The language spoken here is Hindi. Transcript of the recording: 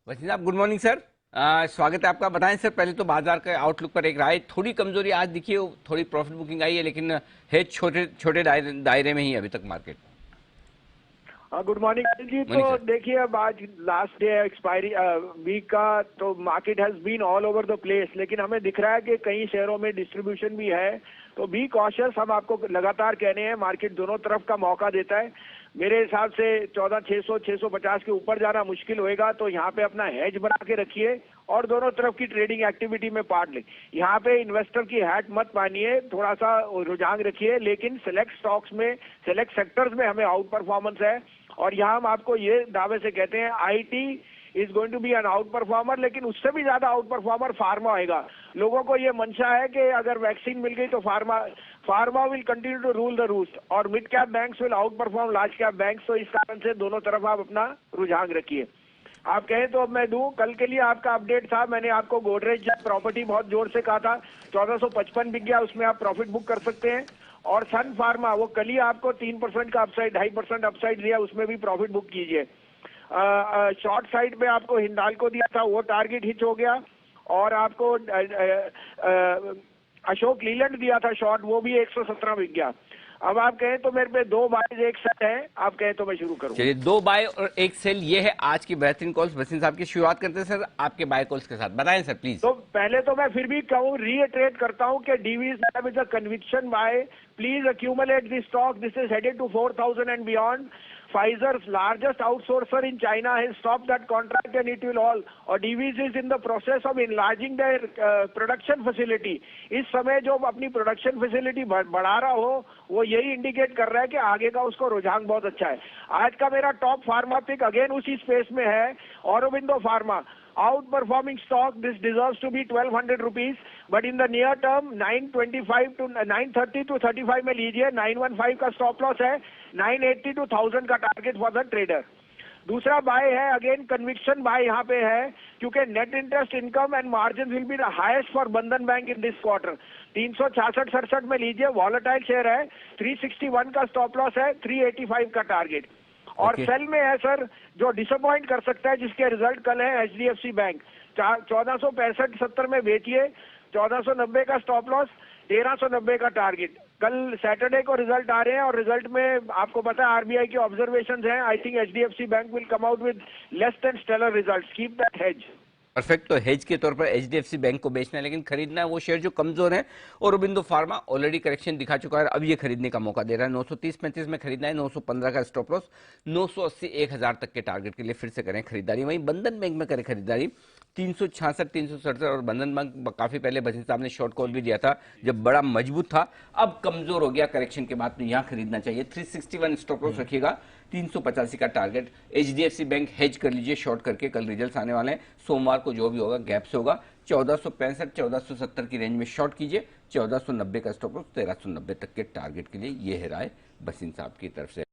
वसीम साहब, गुड मॉर्निंग सर। स्वागत है आपका। बताएं सर, पहले तो बाजार के आउटलुक पर एक राय। थोड़ी कमजोरी आज दिखी है, थोड़ी प्रॉफिट बुकिंग आई है, लेकिन है छोटे छोटे दायरे में ही अभी तक market. Good morning Anil ji. Morning तो सर। देखिए, अब आज लास्ट डे है एक्सपायरी वीक का, तो market has been all over the place, लेकिन हमें दिख रहा है कि कई शेयरों में डिस्ट्रीब्यूशन भी है। तो बी कॉशियस, हम आपको लगातार कह रहे हैं, मार्केट दोनों तरफ का मौका देता है। मेरे हिसाब से 14,600 650 के ऊपर जाना मुश्किल होएगा, तो यहाँ पे अपना हेज बना के रखिए और दोनों तरफ की ट्रेडिंग एक्टिविटी में पार्ट ले। यहाँ पे इन्वेस्टर की हैट मत मानिए, थोड़ा सा रुझान रखिए, लेकिन सिलेक्ट स्टॉक्स में, सिलेक्ट सेक्टर्स में हमें आउट परफॉर्मेंस है। और यहाँ हम आपको ये दावे से कहते हैं IT is going to be an outperformer, लेकिन उससे भी ज्यादा आउट परफॉर्मर फार्मा होएगा। लोगों को ये मंशा है कि अगर वैक्सीन मिल गई तो pharma will continue to rule the roost, और mid cap banks will outperform large cap banks. तो इस कारण से दोनों तरफ आप अपना रुझान रखिए। आप कहें तो अब मैं दूं, कल के लिए आपका अपडेट था, मैंने आपको गोदरेज प्रॉपर्टी बहुत जोर से कहा था, 1455 बिक गया, उसमें आप प्रॉफिट बुक कर सकते हैं। और सन फार्मा, वो कल ही आपको 3% का अपसाइड, 2.5% अपसाइड दिया, उसमें भी प्रॉफिट बुक कीजिए। शॉर्ट साइड पे आपको हिंडाल्को दिया था, वो टारगेट हिट हो गया। और आपको अशोक लीलैंड दिया था शॉर्ट, वो भी 117 बिक गया। अब आप कहें तो मेरे पे 2 बाय 1 सेल है, आप कहें तो मैं शुरू करूं। चलिए, 2 बाय और 1 सेल, ये है आज की बेहतरीन कॉल्स। वसीम साहब की शुरुआत करते हैं सर आपके बाय कॉल्स के साथ। बताएं सर प्लीज। तो पहले तो मैं फिर भी कहूं, रीइटरेट करता हूं कि Divi's with the conviction buy, please accumulate this stock, this is headed to 4,000 and beyond. Pfizer's largest outsourcer in China has stopped that contract and it will all, और DVs is in the process of enlarging their production facility. इस समय जो अपनी प्रोडक्शन फैसिलिटी बढ़ा रहा हो, वो यही इंडिकेट कर रहा है कि आगे का उसको रुझान बहुत अच्छा है। आज का मेरा टॉप फार्मा पिक अगेन उसी स्पेस में है, Aurobindo pharma. Outperforming stock, this deserves to be 1,200 rupees, but in the near term 925 to 930 to 35 में लीजिए। 915 का स्टॉप लॉस है, 980 to 1000 का टारगेट फॉर द ट्रेडर। दूसरा बाय है, अगेन कन्विक्शन बाय यहाँ पे है, क्योंकि net interest income and margin will be the highest for बंधन बैंक इन दिस क्वार्टर। 366-67 में लीजिए, वॉलेटाइल शेयर है, 361 का स्टॉप लॉस है, 385 का टारगेट। और सेल में है सर, जो डिसअपॉइंट कर सकता है, जिसके रिजल्ट कल है, एचडीएफसी बैंक। 1465-70 में बेचिए, 1490 का स्टॉप लॉस, 1390 का टारगेट। कल सैटरडे को रिजल्ट आ रहे हैं, और रिजल्ट में आपको पता है आरबीआई की ऑब्जर्वेशंस हैं। I think HDFC bank will come out with less than stellar results, keep that hedge. Perfect. तो हेज के तौर पर एचडीएफसी बैंक को बेचना है, लेकिन खरीदना है वो शेयर जो कमजोर है। और औरोबिंदो फार्मा ऑलरेडी करेक्शन दिखा चुका है, अब ये खरीदने का मौका दे रहा है। 930-35 में खरीदना है, 915 का स्टॉप लॉस, 980-1000 तक के टारगेट के लिए फिर से करें खरीदारी। वहीं बंधन बैंक में करें खरीदारी, 366-367। और बंधन बैंक काफी पहले वसीम साहब ने शॉर्ट कॉल भी दिया था जब बड़ा मजबूत था, अब कमजोर हो गया करेक्शन के बाद, तो यहां खरीदना चाहिए। 361 स्टॉप लॉस रखिएगा, 385 का टारगेट। एचडीएफसी बैंक हेज कर लीजिए शॉर्ट करके, कल रिजल्ट्स आने वाले हैं, सोमवार को जो भी होगा गैप से होगा। 1465-1470 की रेंज में शॉर्ट कीजिए, 1490 का स्टॉप लॉस, 1390 तक के टारगेट के लिए। ये है राय वसीम साहब की तरफ से।